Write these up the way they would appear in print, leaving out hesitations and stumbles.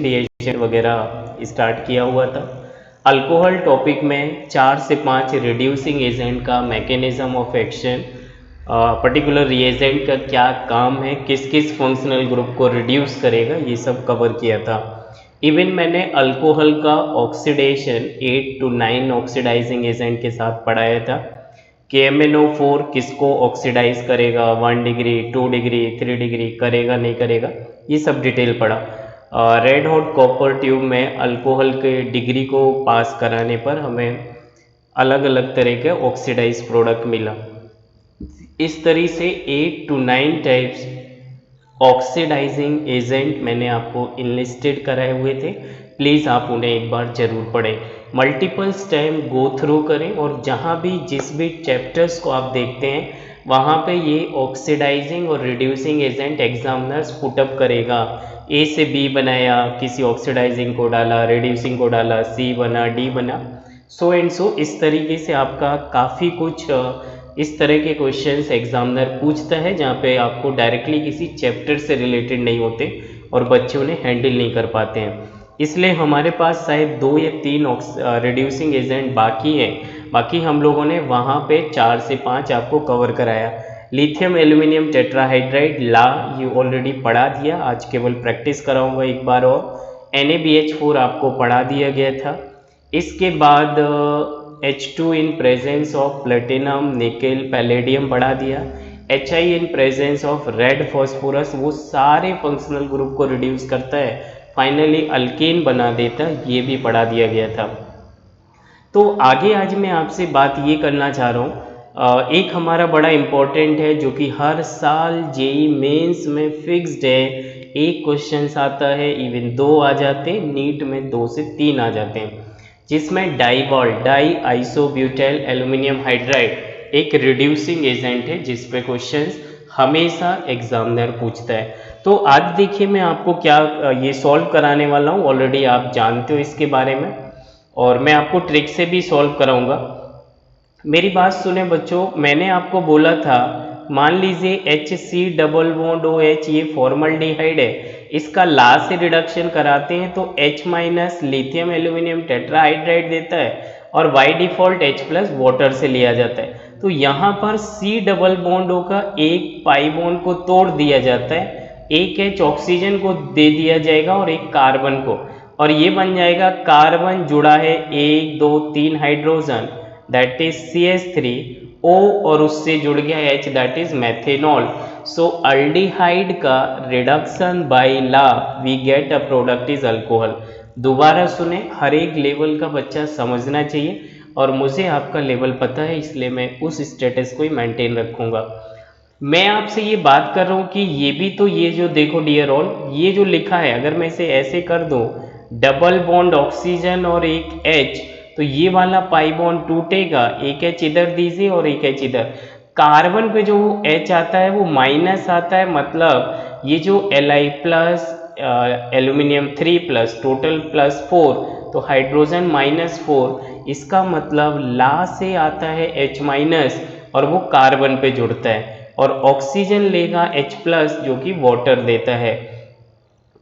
Reagent वगैरह start किया हुआ था। अल्कोहल टॉपिक में 4 से 5 रिड्यूसिंग एजेंट का mechanism of action, particular reagent का क्या काम है, किस किस फंक्शनल ग्रुप को रिड्यूस करेगा, ये सब कवर किया था। इवन मैंने अल्कोहल का ऑक्सीडेशन 8 to 9 ऑक्सीडाइजिंग एजेंट के साथ पढ़ाया था कि MnO4 किसको ऑक्सीडाइज करेगा, 1 डिग्री 2 डिग्री 3 डिग्री करेगा नहीं करेगा, ये सब डिटेल पढ़ा। रेड हॉट कॉपर ट्यूब में अल्कोहल के डिग्री को पास कराने पर हमें अलग अलग तरह के ऑक्सीडाइज प्रोडक्ट मिला। इस तरह से 8 to 9 टाइप्स ऑक्सीडाइजिंग एजेंट मैंने आपको इनलिस्टेड कराए हुए थे। प्लीज़ आप उन्हें एक बार जरूर पढ़ें, मल्टीपल्स टाइम गो थ्रू करें, और जहाँ भी जिस भी चैप्टर्स को आप देखते हैं वहाँ पे ये ऑक्सीडाइजिंग और रिड्यूसिंग एजेंट एग्जामिनर्स पुटअप करेगा। ए से बी बनाया, किसी ऑक्सीडाइजिंग को डाला, रिड्यूसिंग को डाला, सी बना, डी बना, सो एंड सो। इस तरीके से आपका काफ़ी कुछ इस तरह के क्वेश्चंस एग्जामिनर पूछता है जहाँ पे आपको डायरेक्टली किसी चैप्टर से रिलेटेड नहीं होते और बच्चे उन्हें हैंडल नहीं कर पाते हैं। इसलिए हमारे पास शायद 2 या 3 रिड्यूसिंग एजेंट बाकी है, बाकी हम लोगों ने वहाँ पे 4 से 5 आपको कवर कराया। लिथियम एल्यूमिनियम टेट्राहाइड्राइड ला ये ऑलरेडी पढ़ा दिया, आज केवल प्रैक्टिस कराऊंगा एक बार और। NaBH4 आपको पढ़ा दिया गया था। इसके बाद H2 in presence of platinum nickel palladium पढ़ा दिया। HI in presence of red phosphorus वो सारे फंक्शनल ग्रुप को रिड्यूस करता है, फाइनली अल्केन बना देता है, ये भी पढ़ा दिया गया था। तो आगे आज मैं आपसे बात ये करना चाह रहा हूँ, एक हमारा बड़ा इम्पोर्टेंट है जो कि हर साल जेई मेंस में फिक्स्ड है, एक क्वेश्चन आता है, इवन 2 आ जाते हैं, नीट में 2 से 3 आ जाते हैं, जिसमें डाइवॉल डाई आइसोब्यूटाइल एल्यूमिनियम हाइड्राइड एक रिड्यूसिंग एजेंट है जिस पे क्वेश्चंस हमेशा एग्जामिनर पूछता है। तो आज देखिए मैं आपको क्या ये सॉल्व कराने वाला हूँ, ऑलरेडी आप जानते हो इसके बारे में, और मैं आपको ट्रिक से भी सॉल्व कराऊंगा। मेरी बात सुने बच्चों, मैंने आपको बोला था, मान लीजिए HC डबल बॉन्ड OH ये फॉर्मल्डिहाइड है, इसका ला से रिडक्शन कराते हैं तो H माइनस लिथियम एल्यूमिनियम टेट्राहाइड्राइड देता है और by default H plus water से लिया जाता है। तो यहाँ पर C डबल बॉन्ड O का एक पाई बॉन्ड को तोड़ दिया जाता है, एक H ऑक्सीजन को दे दिया जाएगा और एक कार्बन को, और ये बन जाएगा कार्बन जुड़ा है 1 2 3 hydrogen that is CH3, O और उससे जुड़ गया H that is methanol. So aldehyde का रिडक्शन बाय ला we get a product is alcohol. दोबारा सुने, हर एक लेवल का बच्चा समझना चाहिए, और मुझे आपका लेवल पता है इसलिए मैं उस स्टेटस को ही मेंटेन रखूंगा। मैं आपसे ये बात कर रहा हूँ कि ये भी तो, ये जो देखो डियर ऑल, ये जो लिखा है अगर मैं इसे ऐसे कर दूँ, डबल बॉन्ड ऑक्सीजन और एक H, तो ये वाला पाई बॉन्ड टूटेगा, एक H इधर दीजिए और एक H इधर। कार्बन पे जो H आता है वो माइनस आता है, मतलब ये जो Li plus aluminium 3 plus total plus 4, तो हाइड्रोजन -4, इसका मतलब ला से आता है H माइनस और वो कार्बन पे जुड़ता है, और ऑक्सीजन लेगा H प्लस जो कि वाटर देता है।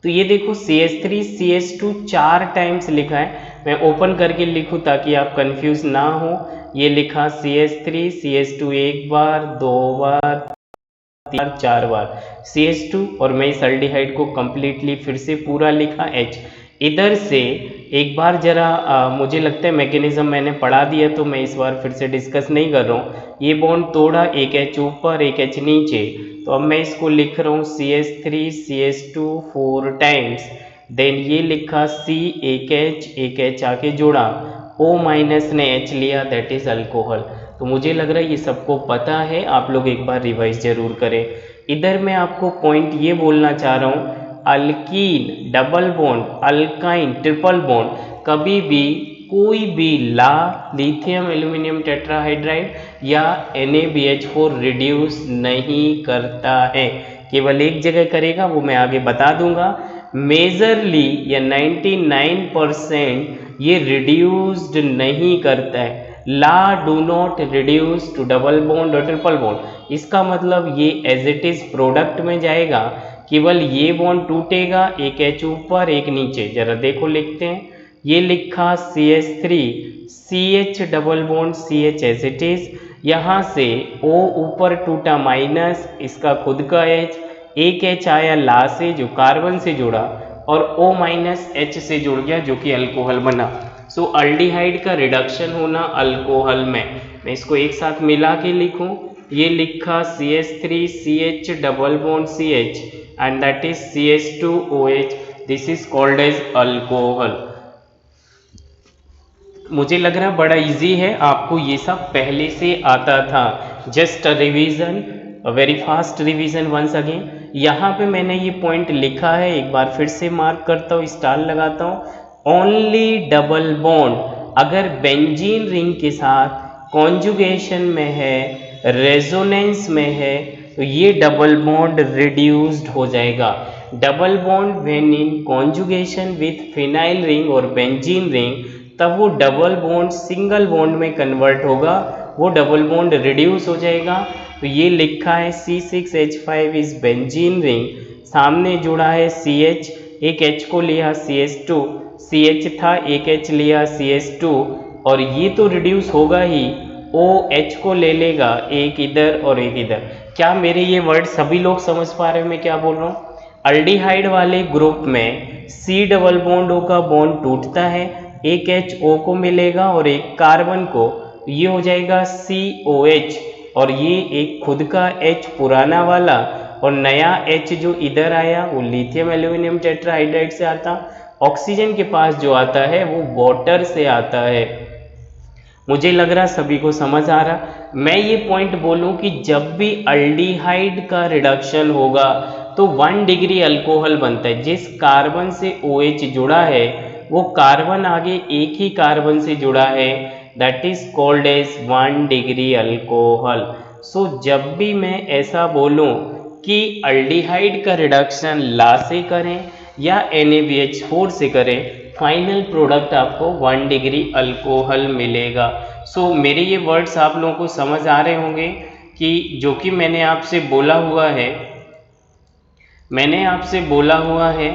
तो ये देखो CH3 CH2 4 टाइम्स लिखा है, मैं ओपन करके लिखूं ताकि आप कंफ्यूज ना हो। ये लिखा CH3 CH2 एक बार, 2 बार, 3 बार, 4 बार CH2, और मैं इस अल्डिहाइड को कंप्लीटली फिर से पूरा लिखा H। इधर से एक बार जरा मुझे लगता है मैकेनिज्म मैंने पढ़ा दिया तो मैं इस बार फिर से डिस्कस नहीं कर रहा हूँ। ये बॉन्ड तोड़ा, एक H ऊपर एक H नीचे, तो अब मैं इसको लिख रहा हूँ CH3 CH2 4 टाइम्स, देन ये लिखा C एक H आके जोड़ा, O माइनस ने H लिया दैट इज अल्कोहल। तो मुझे लग रहा है ये सबको पता है, आप लोग एक बार रिवाइज जरूर करें। इधर मैं आपको पॉइंट ये बोलना चाह रहा हूँ, alkyne double bond, alkyne triple bond, कभी भी कोई भी ला लिथियम एल्यूमिनियम टेट्राहाइड्राइड या NaBH4 रिड्यूस नहीं करता है, केवल एक जगह करेगा, वो मैं आगे बता दूंगा। मेजरली या 99% ये रिड्यूस्ड नहीं करता है। ला do not reduce to double bond और ट्रिपल बॉन्ड, इसका मतलब ये एज इट इज प्रोडक्ट में जाएगा, केवल ये बॉन्ड टूटेगा, एक H ऊपर एक नीचे। जरा देखो लिखते हैं, ये लिखा CH3 CH double bond CH as it is, यहाँ से O ऊपर टूटा माइनस इसका खुद का H, एक H आया ला से जो कार्बन से जुड़ा और O माइनस H से जुड़ गया जो कि अल्कोहल बना। सो अल्डिहाइड का रिडक्शन होना अल्कोहल में, मैं इसको एक साथ मिला के लिखूं, ये लिखा CH3 CH double bond CH and that is CH2OH, this is called as alcohol। मुझे लग रहा बड़ा इजी है, आपको ये सब पहले से आता था। Just a revision, very fast revision once again. यहाँ पे मैंने ये पॉइंट लिखा है, एक बार फिर से मार्क करता हूँ, स्टार लगाता हूँ। ओनली डबल बॉन्ड अगर बेंजीन रिंग के साथ कॉन्जुगेशन में है, रेजोनेंस में है, तो ये डबल बॉन्ड रिड्यूस्ड हो जाएगा। Double bond when in conjugation with phenyl ring और बेंजीन रिंग, तब वो डबल बॉन्ड सिंगल बॉन्ड में कन्वर्ट होगा, वो डबल बॉन्ड रिड्यूस हो जाएगा। तो ये लिखा है C6H5 इज बेंजीन रिंग, सामने जुड़ा है CH, एक H को लिया CH2, CH था एक H लिया CH2, और ये तो रिड्यूस होगा ही, OH को ले लेगा एक इधर और एक इधर। क्या मेरे ये वर्ड सभी लोग समझ पा रहे हैं मैं क्या बोल रहा हूँ? अल्डिहाइड वाले ग्रुप में C डबल बॉन्ड O का बॉन्ड टूटता है, एक H O को मिलेगा और एक कार्बन को, ये हो जाएगा COH, और ये एक खुद का H पुराना वाला और नया H जो इधर आया वो लिथियम एल्यूमिनियम टेट्राहाइड्राइड से आता, ऑक्सीजन के पास जो आता है वो वाटर से आता है। मुझे लग रहा सभी को समझ आ रहा। मैं ये पॉइंट बोलूं कि जब भी अल्डिहाइड का रिडक्शन होगा तो 1 डिग्री अल्कोहल बनता है। जिस कार्बन से OH जुड़ा है वो कार्बन आगे एक ही कार्बन से जुड़ा है, that is called as 1 degree alcohol. So जब भी मैं ऐसा बोलूं कि अल्डिहाइड का रिडक्शन ला से करें या NaBH4 से करें, फाइनल प्रोडक्ट आपको 1 डिग्री अल्कोहल मिलेगा। सो मेरे ये वर्ड्स आप लोगों को समझ आ रहे होंगे कि जो कि मैंने आपसे बोला हुआ है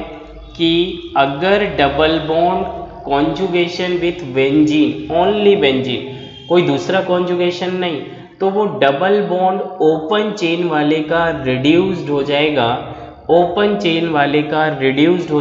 कि अगर double bond conjugation with benzene, only benzene, कोई दूसरा कॉन्जुगेशन नहीं, तो वो डबल बॉन्ड ओपन चेन वाले का रिड्यूस्ड हो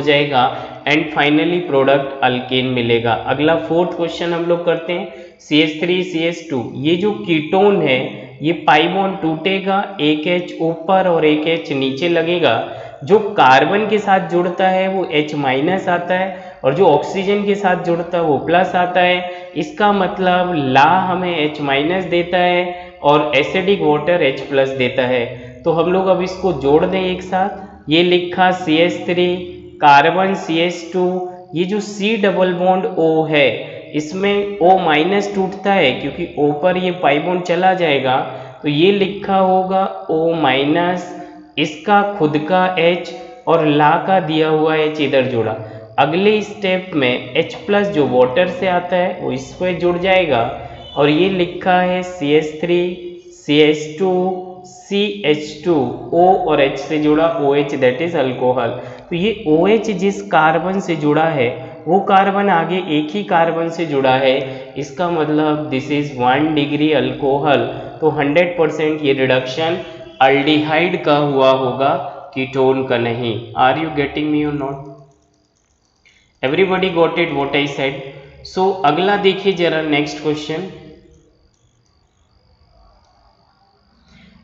जाएगा, एंड फाइनली प्रोडक्ट अल्केन मिलेगा। अगला फोर्थ क्वेश्चन हम लोग करते हैं, CH3 CH2, ये जो कीटोन है ये पाई बॉन्ड टूटेगा, एक H ऊपर और एक H नीचे लगेगा, जो कार्बन के साथ जुड़ता है वो H माइनस आता है और जो ऑक्सीजन के साथ जुड़ता है वो प्लस आता है। इसका मतलब ला हमें H माइनस देता है और एसिडिक वाटर H प्लस देता है। तो हम लोग अब इसको जोड़ दें एक साथ, ये लिखा CH3 कार्बन CH2, ये जो C डबल बॉन्ड O है इसमें O माइनस टूटता है क्योंकि O पर ये पाई बॉन्ड चला जाएगा, तो ये लिखा होगा O माइनस, इसका खुद का H और ला का दिया हुआ H इधर जुड़ा। अगले स्टेप में H प्लस जो वाटर से आता है वो इस पर जुड़ जाएगा और ये लिखा है CH3 CH2 CH2, O और H से जुड़ा OH, दैट इज अल्कोहल। तो ये OH जिस कार्बन से जुड़ा है वो कार्बन आगे एक ही कार्बन से जुड़ा है, इसका मतलब दिस इज 1 डिग्री अल्कोहल। तो 100% ये रिडक्शन अल्डिहाइड का हुआ होगा, कीटोन का नहीं। आर यू गेटिंग मी और not? Everybody got it what I said? So अगला देखिए जरा नेक्स्ट क्वेश्चन।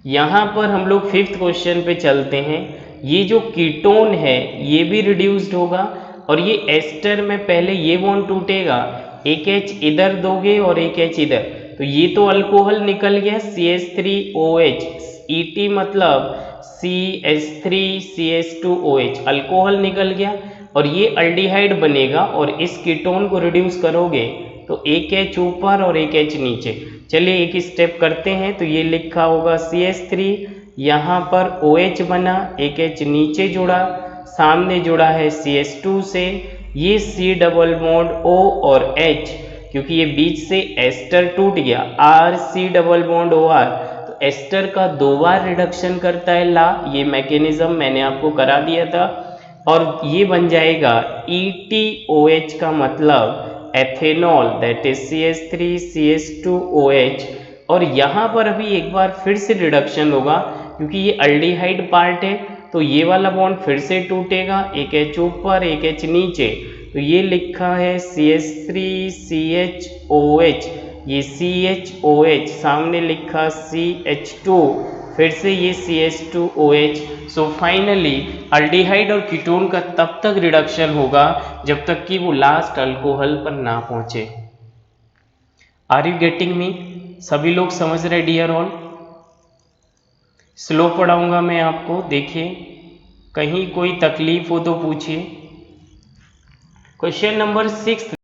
यहाँ पर हम लोग 5th क्वेश्चन पे चलते हैं। ये जो कीटोन है ये भी रिड्यूस्ड होगा और ये एस्टर में पहले ये बॉन्ड टूटेगा, एक H इधर दोगे और एक H इधर, तो ये तो अल्कोहल निकल गया CH3OH, ET मतलब CH3CH2OH, अल्कोहल निकल गया और ये अल्डिहाइड बनेगा और इस कीटोन को रिड्यूस करोगे तो एक H ऊपर और एक H नीचे। चलिए एक स्टेप करते हैं, तो ये लिखा होगा CH3, यहाँ पर OH बना, एक H नीचे जुड़ा, सामने जुड़ा है CH2 से, ये C डबल बॉन्ड O और H, क्योंकि ये बीच से एस्टर टूट गया, R C double bond OR, तो एस्टर का 2 बार रिडक्शन करता है ला, ये मैकेनिज्म मैंने आपको करा दिया था, और ये बन जाएगा ETOH का मतलब एथेनॉल, दैट इज CH3CH2OH। और यहाँ पर अभी एक बार फिर से रिडक्शन होगा क्योंकि ये अल्डिहाइड पार्ट है, तो ये वाला बॉन्ड फिर से टूटेगा, एक H ऊपर एक H नीचे, तो ये लिखा है CH3CHOH, ये CHOH, सामने लिखा CH2, फिर से ये CH2OH। सो फाइनली अल्डिहाइड और कीटोन का तब तक रिडक्शन होगा जब तक कि वो लास्ट अल्कोहल पर ना पहुंचे। Are you getting me? सभी लोग समझ रहे डियर ऑल? स्लो पढ़ाऊंगा मैं आपको, देखिए कहीं कोई तकलीफ हो तो पूछिए। क्वेश्चन नंबर 6,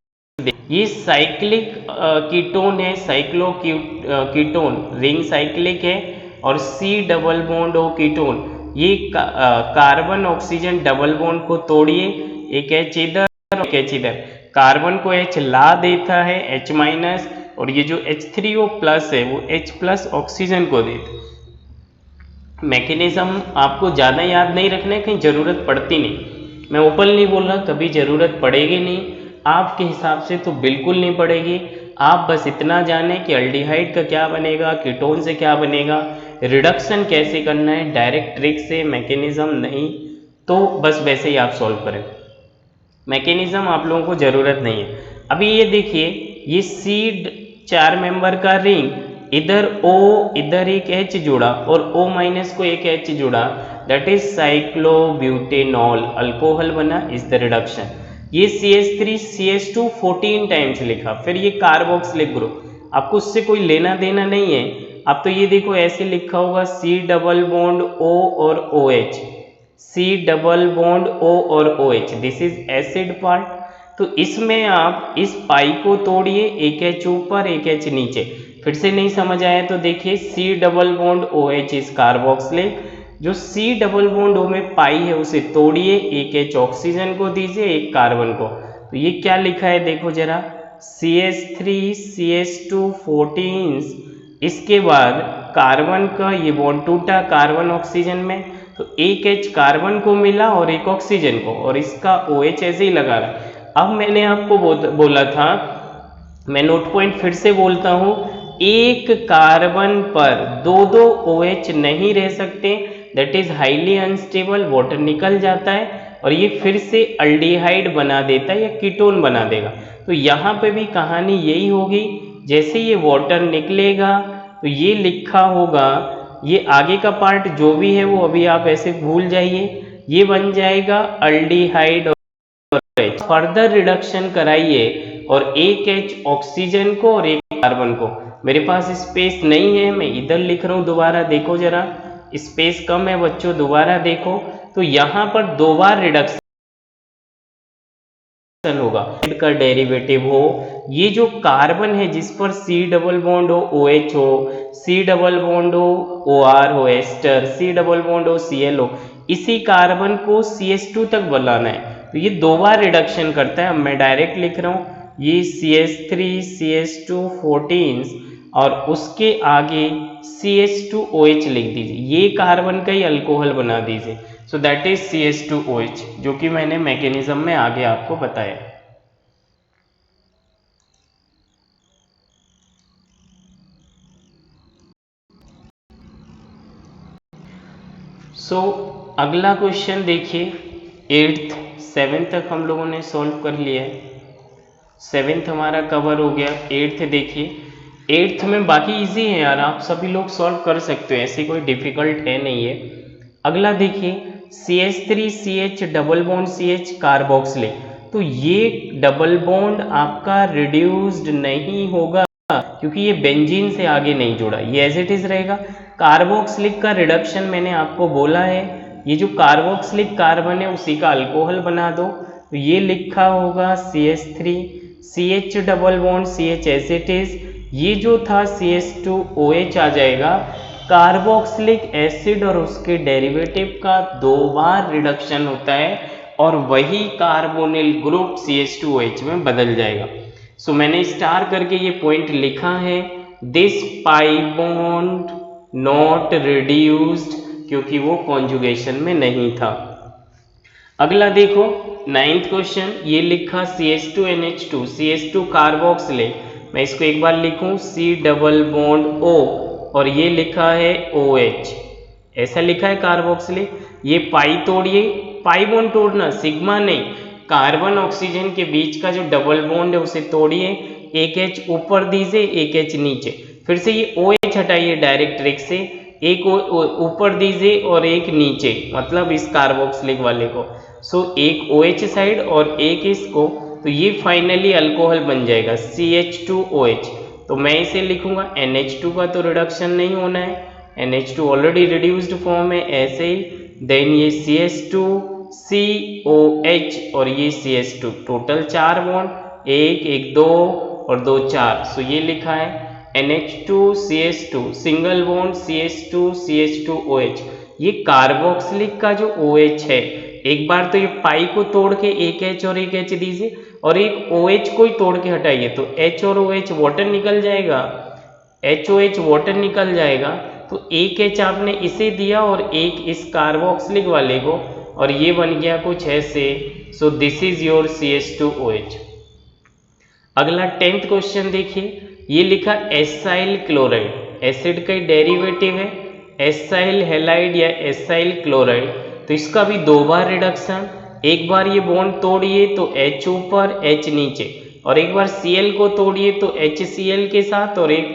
ये साइक्लिक कीटोन है, साइक्लो कीटोन, रिंग साइक्लिक है, और C double bond O ketone, ये कार्बन ऑक्सीजन डबल बॉन्ड को तोड़िए, एक H इधर एक H इधर, कार्बन को H ला देता है H माइनस, और ये जो H3O प्लस है वो H प्लस ऑक्सीजन को देता है। मैकेनिज्म आपको ज़्यादा याद नहीं रखना है, कहीं ज़रूरत पड़ती नहीं, मैं ओपन नहीं बोल रहा, कभी ज़रूरत पड़ेगी नहीं, आपके हिसाब से तो बिल्कुल नहीं पड़ेगी। आप बस इतना जाने कि अल्डिहाइड का क्या बनेगा, कीटोन से क्या बनेगा, रिडक्शन कैसे करना है, डायरेक्ट ट्रिक से, मैकेनिज्म नहीं, तो बस वैसे ही आप सॉल्व करें। मैकेनिज्म आप लोगों को ज़रूरत नहीं है। अभी ये देखिए, ये C 4 मेंबर का रिंग, इधर O, इधर एक H जुड़ा, और O माइनस को एक H जुड़ा, दैट इज साइक्लोब्यूटेनॉल, अल्कोहल बना, इज द रिडक्शन। ये CH3CH2 14 टाइम्स लिखा, फिर ये कार्बोक्सिलिक ग्रुप, आपको उससे कोई लेना देना नहीं है। अब तो ये देखो ऐसे लिखा होगा C डबल बॉन्ड O और OH, C double bond O और OH, this is acid part. तो इसमें आप इस पाई को तोड़िए, एक H ऊपर एक H नीचे, फिर से नहीं समझ आया तो देखिए C double bond OH is carboxylic, जो C डबल बॉन्ड O में पाई है उसे तोड़िए, एक H ऑक्सीजन को दीजिए, एक कार्बन को, तो ये क्या लिखा है देखो जरा, CH3CH2 14, इसके बाद कार्बन का ये बॉन्ड टूटा कार्बन ऑक्सीजन में, तो एक H कार्बन को मिला और एक ऑक्सीजन को, और इसका OH ऐसे ही लगा रहा। अब मैंने आपको बोला था, मैं नोट पॉइंट फिर से बोलता हूँ, एक कार्बन पर दो दो OH नहीं रह सकते, that is highly unstable, water निकल जाता है और ये फिर से अल्डिहाइड बना देता है या कीटोन बना देगा। तो यहाँ पे भी कहानी यही होगी, जैसे ये वाटर निकलेगा तो ये लिखा होगा, ये आगे का पार्ट जो भी है वो अभी आप ऐसे भूल जाइए, ये बन जाएगा अल्डिहाइड और फर्दर रिडक्शन कराइए, और एक H ऑक्सीजन को और एक कार्बन को, मेरे पास स्पेस नहीं है, मैं इधर लिख रहा हूँ, दोबारा देखो जरा, स्पेस कम है बच्चों, दोबारा देखो, तो यहाँ पर 2 बार रिडक्शन होगा, का डेरिवेटिव हो, ये जो कार्बन है जिस पर C डबल बॉन्ड हो OH हो, C डबल बॉन्ड हो OR हो एस्टर, C डबल बॉन्ड हो Cl हो, इसी कार्बन को CH2 तक बनाना है, तो ये 2 बार रिडक्शन करता है। अब मैं डायरेक्ट लिख रहा हूँ, ये CH3CH2 14 और उसके आगे CH2OH लिख दीजिए, ये कार्बन का ही अल्कोहल बना दीजिए, सो दैट इज CH2OH, जो कि मैंने मैकेनिज्म में आगे आपको बताया। अगला क्वेश्चन देखिए, 8th 7th तक हम लोगों ने सॉल्व कर लिया है, 7th हमारा कवर हो गया, 8th देखिए, 8th में बाकी इजी है यार, आप सभी लोग सॉल्व कर सकते हो, ऐसी कोई डिफिकल्ट है नहीं है। अगला देखिए, CH3CH double bond CH carboxylic, तो ये डबल बॉन्ड आपका रिड्यूस्ड नहीं होगा क्योंकि ये बेंजीन से आगे नहीं जुड़ा, ये एज इट इज रहेगा। कार्बोक्सिलिक का रिडक्शन मैंने आपको बोला है, ये जो कार्बोक्सिलिक कार्बन है उसी का अल्कोहल बना दो, तो ये लिखा होगा CH3 CH double bond CH as it is, ये जो था CH2OH आ जाएगा, कार्बोक्सिलिक एसिड और उसके डेरिवेटिव का 2 बार रिडक्शन होता है और वही कार्बोनिल ग्रुप CH2OH में बदल जाएगा। सो मैंने स्टार करके ये पॉइंट लिखा है, this pi bond not reduced, क्योंकि वो कॉन्जुगेशन में नहीं था। अगला देखो 9th क्वेश्चन, ये लिखा CH2NH2, CH2 कार्बोक्सिलेट, मैं इसको एक बार लिखूं C डबल बॉन्ड O, और ये लिखा है OH, ऐसा लिखा है कार्बोक्सिलेट। ये पाई तोड़िए, पाई बॉन्ड तोड़ना, सिग्मा नहीं, कार्बन ऑक्सीजन के बीच का जो डबल बॉन्ड है उसे तोड़िए, एक H ऊपर दीजिए, एक H नीचे, फिर से ये OH हटाइए डायरेक्ट ट्रिक से, एक ऊपर दीजिए और एक नीचे, मतलब इस कार्बोक्सिलिक वाले को, सो एक OH साइड और एक इसको, तो ये फाइनली अल्कोहल बन जाएगा CH2OH। तो मैं इसे लिखूंगा, NH2 का तो रिडक्शन नहीं होना है, NH2 ऑलरेडी रिड्यूस्ड फॉर्म है, ऐसे ही, देन ये CH2 COH और ये CH2, टोटल 4 बॉन्ड, एक एक 2 और 2 4, सो ये लिखा है NH2 CH2 single bond CH2 CH2OH। ये कार्बोक्सिलिक का जो OH है, एक बार तो ये पाई को तोड़ के एक H और एक H दीजिए, और एक OH को ही तोड़ के हटाइए, तो H और OH वाटर निकल जाएगा, HOH वाटर निकल जाएगा, तो एक H आपने इसे दिया और एक इस कार्बोक्सिलिक वाले को, और ये बन गया कुछ ऐसे, so this is your CH2OH। अगला 10th क्वेश्चन देखिए, ये लिखा एसाइल क्लोराइड, एसिड का डेरिवेटिव है एसाइल हैलाइड या एसाइल क्लोराइड, तो इसका भी 2 बार रिडक्शन, एक बार ये बॉन्ड तोड़िए तो H ऊपर H नीचे, और एक बार Cl को तोड़िए तो HCl के साथ, और एक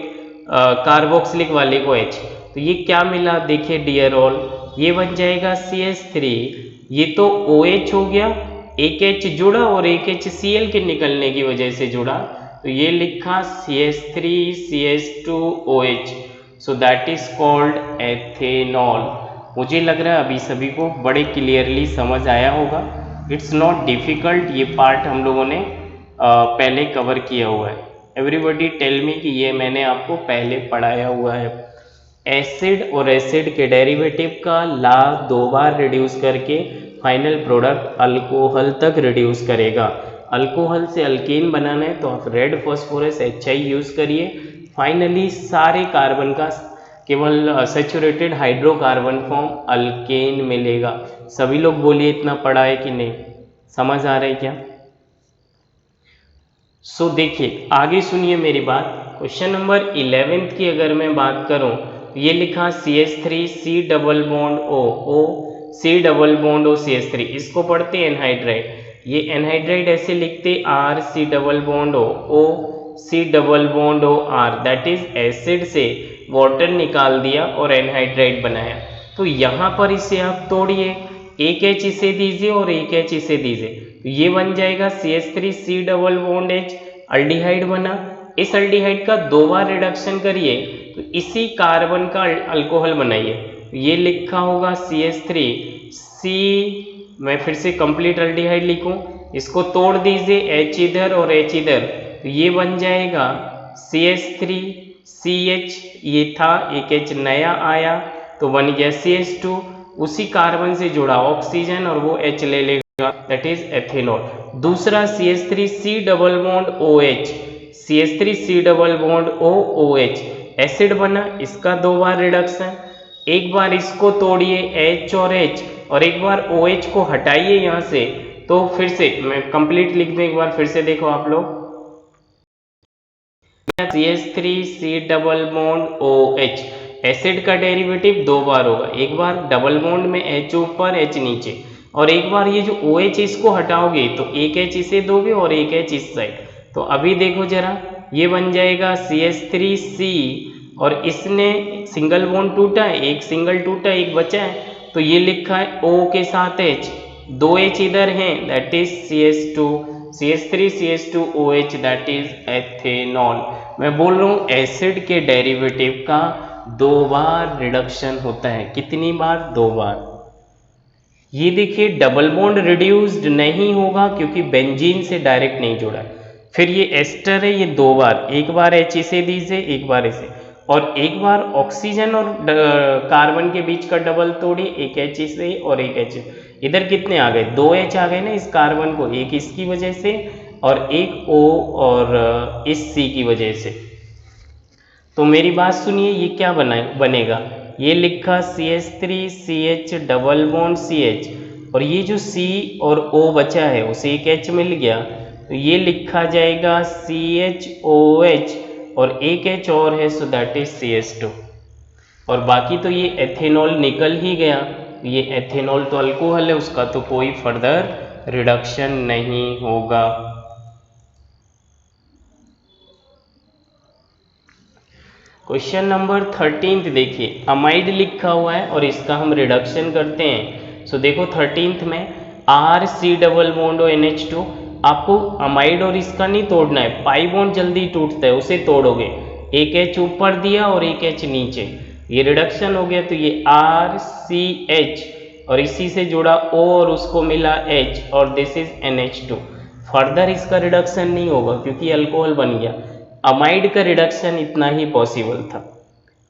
कार्बोक्सिलिक वाले को H, तो ये क्या मिला देखिए डियर ऑल, ये बन जाएगा CH3, ये तो OH हो गया, एक H जुड़ा और एक HCl के निकलने की वजह से जुड़ा, तो ये लिखा CH3CH2OH, so that is called ethanol. मुझे लग रहा है अभी सभी को बड़े क्लियरली समझ आया होगा, इट्स नॉट डिफिकल्ट, ये पार्ट हम लोगों ने पहले कवर किया हुआ है। एवरीबॉडी टेल मी कि ये मैंने आपको पहले पढ़ाया हुआ है। एसिड और एसिड के डेरिवेटिव का ला 2 बार रिड्यूस करके फाइनल प्रोडक्ट अल्कोहल तक रिड्यूस करेगा। अल्कोहल से अल्केन बनाना है तो आप रेड फॉस्फोरस HI यूज़ करिए, फाइनली सारे कार्बन का केवल सैचुरेटेड हाइड्रोकार्बन फॉर्म अल्केन मिलेगा। सभी लोग बोलिए इतना पढ़ा है कि नहीं, समझ आ रहा है क्या? सो देखिए आगे सुनिए मेरी बात, क्वेश्चन नंबर 11th की अगर मैं बात करूं, ये लिखा CH3 C double bond O, O C double bond O CH3, इसको पढ़ते हैं एनहाइड्राइड, ये एनहाइड्राइड ऐसे लिखते R C double bond O, O C double bond O R, that is acid से वाटर निकाल दिया और एनहाइड्राइड बनाया। तो यहाँ पर इसे आप तोड़िए, एक H इसे दीजिए और एक H इसे दीजिए, तो ये बन जाएगा CH3 C double bond H, aldehyde बना। इस अल्डिहाइड का 2 बार रिडक्शन करिए तो इसी कार्बन का अल्कोहल बनाइए, तो ये लिखा होगा CH3 C, मैं फिर से कंप्लीट अल्डिहाइड लिखूं, इसको तोड़ दीजिए H इधर और H इधर, तो ये बन जाएगा CH3 CH, ये था एक H नया आया तो बन गया CH2, उसी कार्बन से जुड़ा ऑक्सीजन और वो H ले लेगा, दैट इज एथेनॉल। दूसरा CH3 C double bond OH, CH3 C double bond OH, acid बना, इसका 2 बार रिडक्शन, एक बार इसको तोड़िए H और H, और एक बार OH को हटाइए यहाँ से, तो फिर से मैं कंप्लीट लिख दूं, एक बार फिर से देखो आप लोग, CH3 C double bond OH, acid का डेरिवेटिव 2 बार होगा, एक बार डबल बॉन्ड में H ऊपर H नीचे, और एक बार ये जो OH इसको हटाओगे तो एक H इसे दोगे और एक H इस साइड, तो अभी देखो जरा, ये बन जाएगा CH3C, और इसने सिंगल बॉन्ड टूटा है, एक सिंगल टूटा एक बचा है, तो ये लिखा है O के साथ H, 2 H इधर हैं, that is CH3 CH2OH, that is ethanol. मैं बोल रहा हूँ एसिड के डेरिवेटिव का 2 बार रिडक्शन होता है, कितनी बार? 2 बार। ये देखिए डबल बॉन्ड रिड्यूस्ड नहीं होगा क्योंकि बेंजीन से डायरेक्ट नहीं जुड़ा। फिर ये एस्टर है, ये 2 बार, एक बार H इसे दीजिए एक बार इसे, और एक बार ऑक्सीजन और कार्बन के बीच का डबल तोड़िए, एक H इसे और एक H, इधर कितने आ गए? 2 H आ गए ना इस कार्बन को, एक इसकी वजह से और एक O और इस C की वजह से। तो मेरी बात सुनिए, ये क्या बनेगा, ये लिखा CH3CH डबल बॉन्ड CH, और ये जो C और O बचा है उसे एक H मिल गया, तो ये लिखा जाएगा CHOH और एक H और है, सो दैट इज CH2। और बाकी तो ये एथेनॉल निकल ही गया, ये एथेनॉल तो अल्कोहल है, उसका तो कोई फर्दर रिडक्शन नहीं होगा। क्वेश्चन नंबर 13 देखिए, अमाइड लिखा हुआ है और इसका हम रिडक्शन करते हैं। सो देखो 13 में RC डबल बॉन्ड और NH2, आपको अमाइड और इसका नहीं तोड़ना है, पाई बॉन्ड जल्दी टूटता है उसे तोड़ोगे, एक H ऊपर दिया और एक H नीचे, ये रिडक्शन हो गया, तो ये RCH और इसी से जुड़ा O और उसको मिला H और दिस इज NH2। फर्दर इसका रिडक्शन नहीं होगा क्योंकि अल्कोहल बन गया। अमाइड का रिडक्शन इतना ही पॉसिबल था।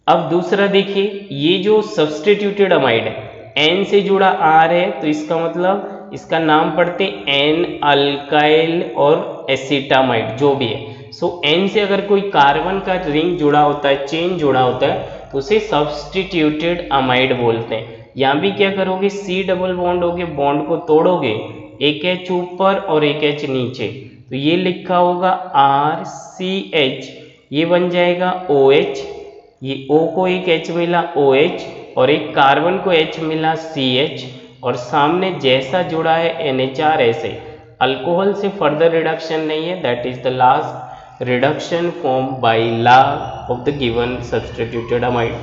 अब दूसरा देखिए, ये जो सब्सटीट्यूटेड अमाइड है, N से जुड़ा R है, तो इसका मतलब इसका नाम पढ़ते N अल्काइल और एसिटामाइड जो भी है। सो N से अगर कोई कार्बन का रिंग जुड़ा होता है, चेन जुड़ा होता है, तो उसे सब्सटीट्यूटेड अमाइड बोलते हैं। यहाँ भी क्या करोगे, C डबल बॉन्ड होगे, बॉन्ड को तोड़ोगे, एक H ऊपर और एक H नीचे, तो ये लिखा होगा RCH, ये बन जाएगा OH, ये O को एक H मिला OH और एक कार्बन को H मिला CH, और सामने जैसा जुड़ा है NHR ऐसे। अल्कोहल से फर्दर रिडक्शन नहीं है, that is the last reduction form by law of the given substituted amide.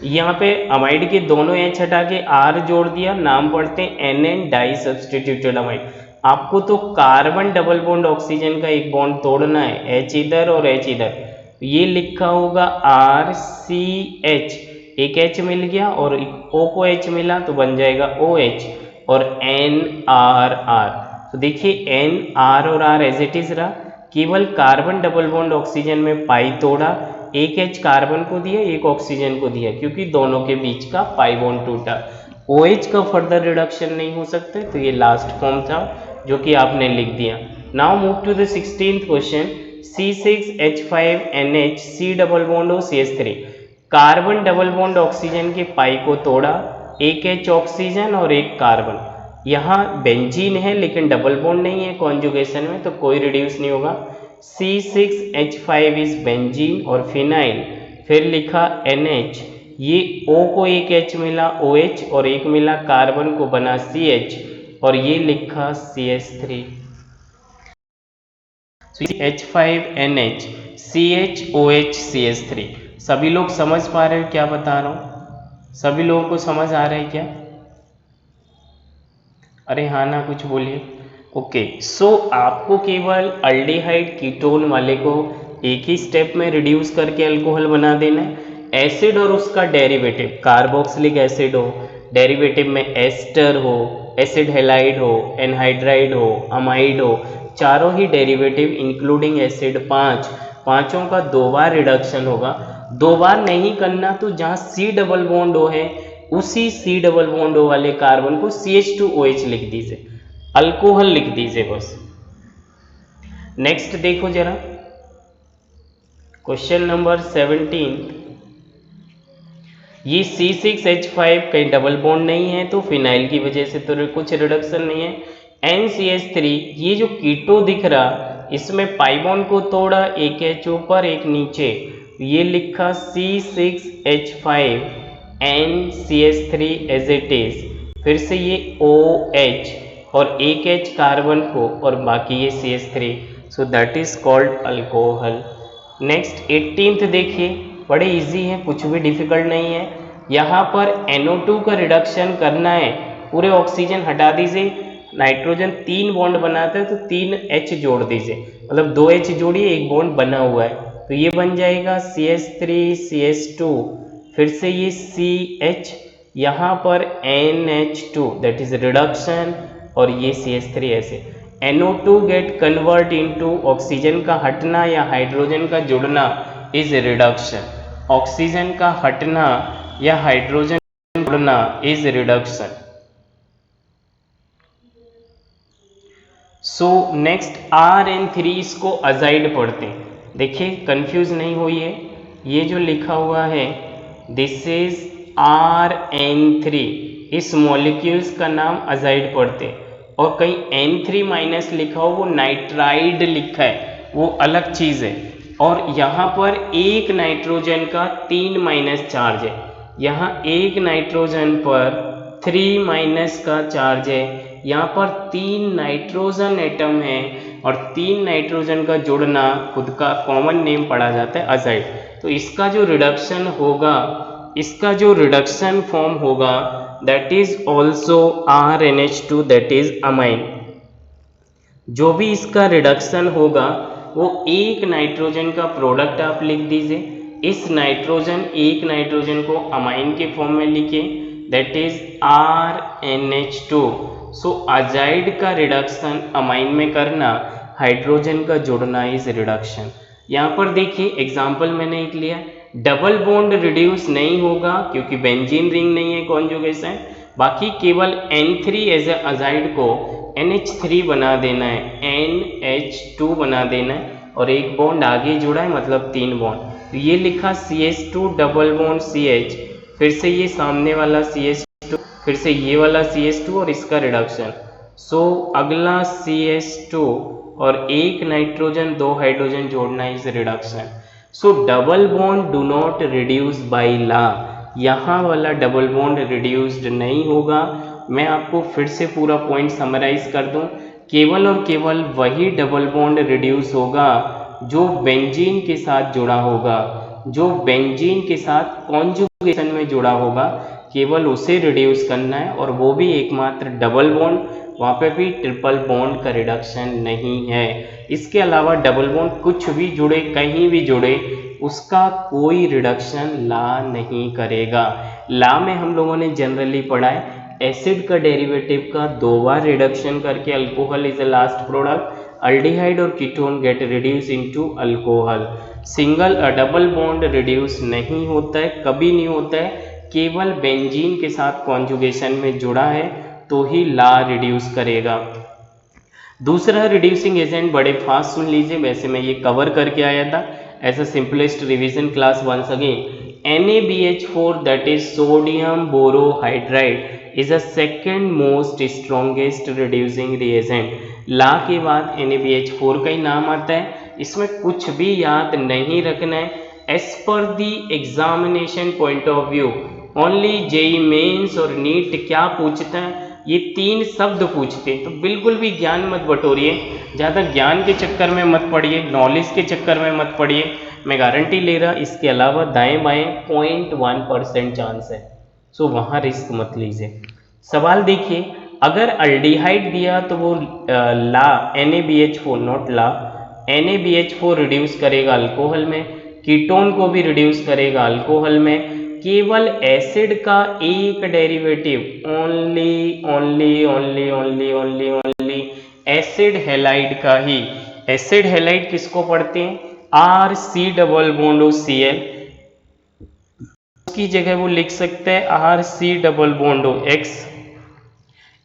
यहाँ पे अमाइड के दोनों H हटा के R जोड़ दिया, नाम पढ़ते हैं NN डाई सब्स्टिट्यूटेड अमाइड। आपको तो कार्बन डबल बॉन्ड ऑक्सीजन का एक बॉन्ड तोड़ना है, H इधर और H इधर, ये लिखा होगा RCH, एक H मिल गया और O को H मिला तो बन जाएगा OH और NRR। तो देखिए NR और R एज इट इज रहा, केवल कार्बन डबल बॉन्ड ऑक्सीजन में पाई तोड़ा, एक H कार्बन को दिया, एक ऑक्सीजन को दिया, क्योंकि दोनों के बीच का पाई बॉन्ड टूटा। OH का फर्दर रिडक्शन नहीं हो सकता, तो ये लास्ट फॉर्म था जो कि आपने लिख दिया। Now move to the 16th question, C6H5NH C double bond और CH3, carbon double bond oxygen के पाई को तोड़ा, एक H ऑक्सीजन और एक कार्बन, यहाँ बेंजीन है लेकिन डबल बॉन्ड नहीं है कॉन्जुगेशन में, तो कोई रिड्यूस नहीं होगा। C6H5 इज बेंजीन और फिनाइल, फिर लिखा NH, ये O को एक H मिला OH और एक मिला कार्बन को बना CH और ये लिखा CH3। H5NH CHOH CH3। सभी लोग समझ पा रहे हो क्या बता रहा हूँ? सभी लोगों को समझ आ रहा है क्या? अरे हाँ ना, कुछ बोलिए। ओके, सो आपको केवल अल्डिहाइड कीटोन वाले को एक ही स्टेप में रिड्यूस करके अल्कोहल बना देना है। एसिड और उसका डेरिवेटिव, कार्बोक्सिलिक एसिड हो, डेरिवेटिव में एस्टर हो, एसिड हेलाइड हो, एनहाइड्राइड हो, अमाइड हो, चारों ही डेरिवेटिव इंक्लूडिंग एसिड पांचों का 2 बार रिडक्शन होगा। 2 बार नहीं करना तो जहाँ C डबल बॉन्ड O है उसी C डबल बॉन्ड O वाले कार्बन को CH2OH लिख दीजिए, अल्कोहल लिख दीजिए बस। नेक्स्ट देखो जरा, क्वेश्चन नंबर 17, ये C6H5 कहीं डबल बॉन्ड नहीं है तो फिनाइल की वजह से तो कुछ रिडक्शन नहीं है। NCH3, ये जो कीटो दिख रहा इसमें पाई बॉन्ड को तोड़ा, एक H ऊपर एक नीचे, ये लिखा C6H5 NCH3 as it is, फिर से ये OH और एक H कार्बन को और बाकी ये CH3, so that is called alcohol. Next 18th देखिए, बड़े इजी है, कुछ भी डिफिकल्ट नहीं है। यहाँ पर NO2 का रिडक्शन करना है, पूरे ऑक्सीजन हटा दीजिए, नाइट्रोजन 3 बॉन्ड बनाता है तो 3 H जोड़ दीजिए, मतलब 2 H जोड़िए, एक बॉन्ड बना हुआ है, तो ये बन जाएगा CH3CH2, फिर से ये CH, यहाँ पर NH2 दैट इज रिडक्शन और ये CH3 ऐसे। NO2 gate convert into, oxygen का हटना या हाइड्रोजन का जुड़ना इज रिडक्शन, ऑक्सीजन का हटना या हाइड्रोजन जुड़ना is reduction. So next RN3 इसको अजाइड पढ़ते हैं, देखिए कंफ्यूज नहीं हुई है, ये जो लिखा हुआ है दिस इज RN3, इस मॉलिक्यूल्स का नाम अजाइड पढ़ते, और कहीं N3 माइनस लिखा हो वो नाइट्राइड लिखा है, वो अलग चीज़ है। और यहाँ पर एक नाइट्रोजन का 3 माइनस चार्ज है, यहाँ एक नाइट्रोजन पर 3 माइनस का चार्ज है, यहाँ पर 3 नाइट्रोजन एटम है, और 3 नाइट्रोजन का जुड़ना खुद का कॉमन नेम पढ़ा जाता है अजाइड। तो इसका जो रिडक्शन होगा, इसका जो रिडक्शन फॉर्म होगा that is also RNH2, that is amine. जो भी इसका रिडक्शन होगा वो एक नाइट्रोजन का प्रोडक्ट आप लिख दीजिए, इस नाइट्रोजन एक नाइट्रोजन को अमाइन के फॉर्म में लिखे, that is RNH2। So azide का रिडक्शन अमाइन में करना, हाइड्रोजन का जुड़ना इज रिडक्शन। यहाँ पर देखिए एग्जाम्पल मैंने एक लिया, डबल बॉन्ड रिड्यूस नहीं होगा क्योंकि बेंजीन रिंग नहीं है कॉन्जुगेशन, बाकी केवल N3 एज ए अजाइड को NH3 बना देना है, NH2 बना देना है, और एक बॉन्ड आगे जुड़ा है मतलब 3 बॉन्ड। तो ये लिखा CH2 डबल बॉन्ड CH, फिर से ये सामने वाला CH2, फिर से ये वाला CH2 और इसका रिडक्शन। सो अगला CH2 और एक नाइट्रोजन 2 हाइड्रोजन जोड़ना is reduction. So double bond do not reduce by law, यहाँ वाला डबल बॉन्ड रिड्यूस्ड नहीं होगा। मैं आपको फिर से पूरा पॉइंट समराइज कर दूं, केवल और केवल वही डबल बॉन्ड रिड्यूस होगा जो बेंजीन के साथ जुड़ा होगा, जो बेंजीन के साथ कॉन्जुगेशन में जुड़ा होगा, केवल उसे रिड्यूस करना है, और वो भी एकमात्र डबल बॉन्ड, वहाँ पे भी ट्रिपल बॉन्ड का रिडक्शन नहीं है। इसके अलावा डबल बॉन्ड कुछ भी जुड़े, कहीं भी जुड़े, उसका कोई रिडक्शन ला नहीं करेगा। ला में हम लोगों ने जनरली पढ़ा है एसिड का डेरिवेटिव का 2 बार रिडक्शन करके alcohol is the last product, aldehyde और ketone get reduce into alcohol. Single double bond reduce नहीं होता है, कभी नहीं होता है, केवल बेंजीन के साथ कॉन्जुगेशन में जुड़ा है तो ही ला रिड्यूस करेगा। दूसरा रिड्यूसिंग एजेंट बड़े फास्ट सुन लीजिए, वैसे मैं ये कवर करके आया था as a simplest revision class once again. NaBH4 that is sodium borohydride is a second most strongest reducing reagent। ला के बाद NaBH4 का ही नाम आता है, इसमें कुछ भी याद नहीं रखना है। एज पर the examination point of view only JEE mains और नीट क्या पूछता है, ये 3 शब्द पूछते हैं, तो बिल्कुल भी ज्ञान मत बटोरिए, ज़्यादा ज्ञान के चक्कर में मत पड़िए, नॉलेज के चक्कर में मत पड़िए। मैं गारंटी ले रहा इसके अलावा दाएं बाएं 0.1% चांस है, सो वहाँ रिस्क मत लीजिए। सवाल देखिए, अगर अल्डिहाइड दिया तो वो ला NaBH4 नॉट ला, NaBH4 रिड्यूस करेगा अल्कोहल में, कीटोन को भी रिड्यूस करेगा अल्कोहल में, केवल एसिड का एक derivative only only only only only only acid halide का ही। एसिड हैलाइड किसको पढ़ते हैं, RC डबल बॉन्ड Cl, उसकी जगह वो लिख सकते हैं RC double bond X।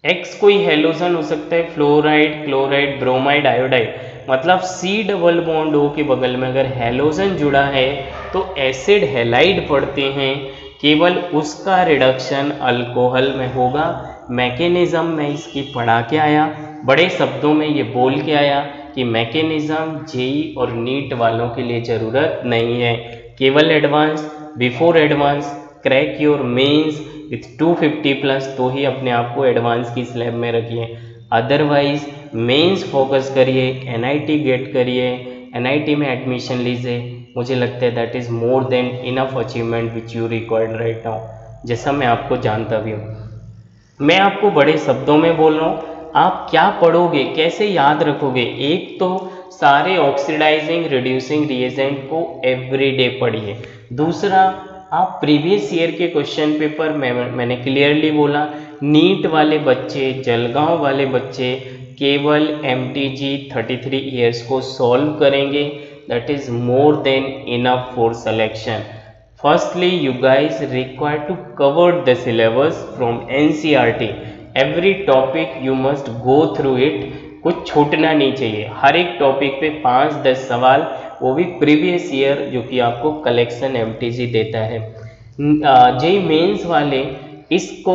X कोई हेलोजन हो सकता है, फ्लोराइड, क्लोराइड, ब्रोमाइड, आयोडाइड, मतलब C डबल बॉन्ड O के बगल में अगर हेलोजन जुड़ा है तो एसिड हैलाइड पढ़ते हैं, केवल उसका रिडक्शन अल्कोहल में होगा। मैकेनिज्म में इसकी पढ़ा के आया, बड़े शब्दों में ये बोल के आया कि मैकेनिज्म JEE और नीट वालों के लिए ज़रूरत नहीं है, केवल advance, before advance crack your mains with 250 plus तो ही अपने आप को एडवांस की स्लैब में रखिए, अदरवाइज मेंस फोकस करिए, NIT गेट करिए, NIT में एडमिशन लीजिए। मुझे लगता है that is more than enough achievement which you required right now, जैसा मैं आपको जानता भी हूँ। मैं आपको बड़े शब्दों में बोल रहा हूँ, आप क्या पढ़ोगे, कैसे याद रखोगे। एक तो सारे ऑक्सीडाइजिंग रिड्यूसिंग रिएजेंट को एवरीडे पढ़िए, दूसरा आप प्रीवियस ईयर के क्वेश्चन पेपर मैंने क्लियरली बोला, नीट वाले बच्चे, जलगांव वाले बच्चे केवल MTG 33 ईयर्स को सॉल्व करेंगे, that is more than enough for selection. Firstly, you guys required to cover the syllabus from NCERT. Every topic you must go through it. कुछ छूटना नहीं चाहिए, हर एक टॉपिक पे 5-10 सवाल वो भी प्रीवियस ईयर, जो कि आपको कलेक्शन एमटीजी देता है। जेई मेंस वाले इसको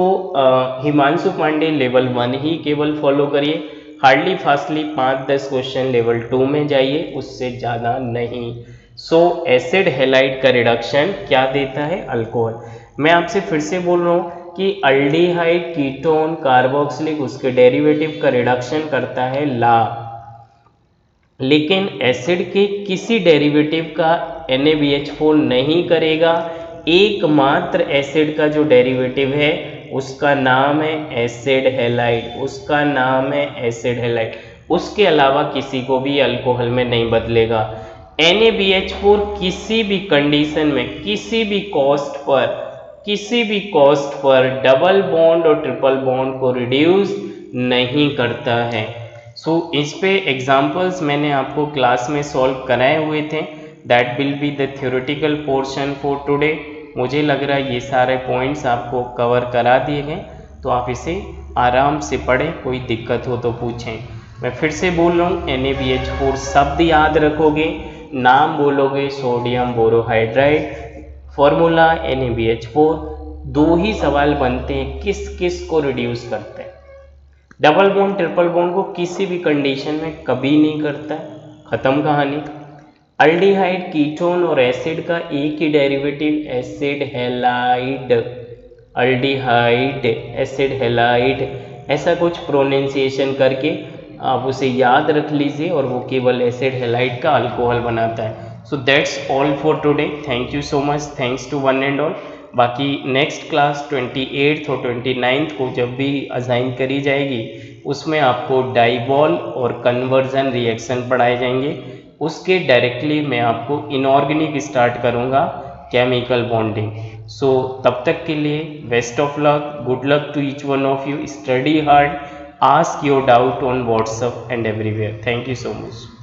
हिमांशु पांडे लेवल 1 ही केवल फॉलो करिए, हार्डली फास्टली 5-10 क्वेश्चन लेवल 2 में जाइए, उससे ज़्यादा नहीं। सो एसिड हैलाइड का रिडक्शन क्या देता है? अल्कोहल। मैं आपसे फिर से बोल रहा हूँ कि अल्डिहाइड, कीटोन, कार्बोक्सिलिक, उसके डेरिवेटिव का रिडक्शन करता है ला, लेकिन एसिड के किसी डेरिवेटिव का NaBH4 नहीं करेगा। एकमात्र एसिड का जो डेरिवेटिव है उसका नाम है एसिड हैलाइड, उसका नाम है एसिड हैलाइड। उसके अलावा किसी को भी अल्कोहल में नहीं बदलेगा। NaBH4 किसी भी कंडीशन में, किसी भी कॉस्ट पर डबल बॉन्ड और ट्रिपल बॉन्ड को रिड्यूस नहीं करता है। सो इस पे एग्जाम्पल्स मैंने आपको क्लास में सॉल्व कराए हुए थे। That will be the theoretical portion for today. मुझे लग रहा है ये सारे पॉइंट्स आपको कवर करा दिए गए, तो आप इसे आराम से पढ़ें, कोई दिक्कत हो तो पूछें। मैं फिर से बोल रहा हूँ, NaBH4 शब्द याद रखोगे, नाम बोलोगे सोडियम बोरोहाइड्राइड, फॉर्मूला NaBH4। दो ही सवाल बनते हैं, किस किस को रिड्यूस करते हैं। डबल बॉन्ड ट्रिपल बॉन्ड को किसी भी कंडीशन में कभी नहीं करता है, खत्म कहानी। अल्डिहाइड, कीटोन और एसिड का एक ही derivative acid halide, aldehyde acid halide, ऐसा कुछ प्रोनाउंसिएशन करके आप उसे याद रख लीजिए, और वो केवल एसिड हैलाइड का अल्कोहल बनाता है। So that's all for today. Thank you so much, thanks to one and all. बाकी नेक्स्ट क्लास 28 और 29 को जब भी असाइन करी जाएगी, उसमें आपको डाइबॉल और कन्वर्जन रिएक्शन पढ़ाए जाएंगे। उसके डायरेक्टली मैं आपको इनऑर्गेनिक स्टार्ट करूँगा, केमिकल बॉन्डिंग। सो तब तक के लिए best of luck, good luck to each one of you, study hard, ask your doubt on WhatsApp and everywhere. Thank you so much.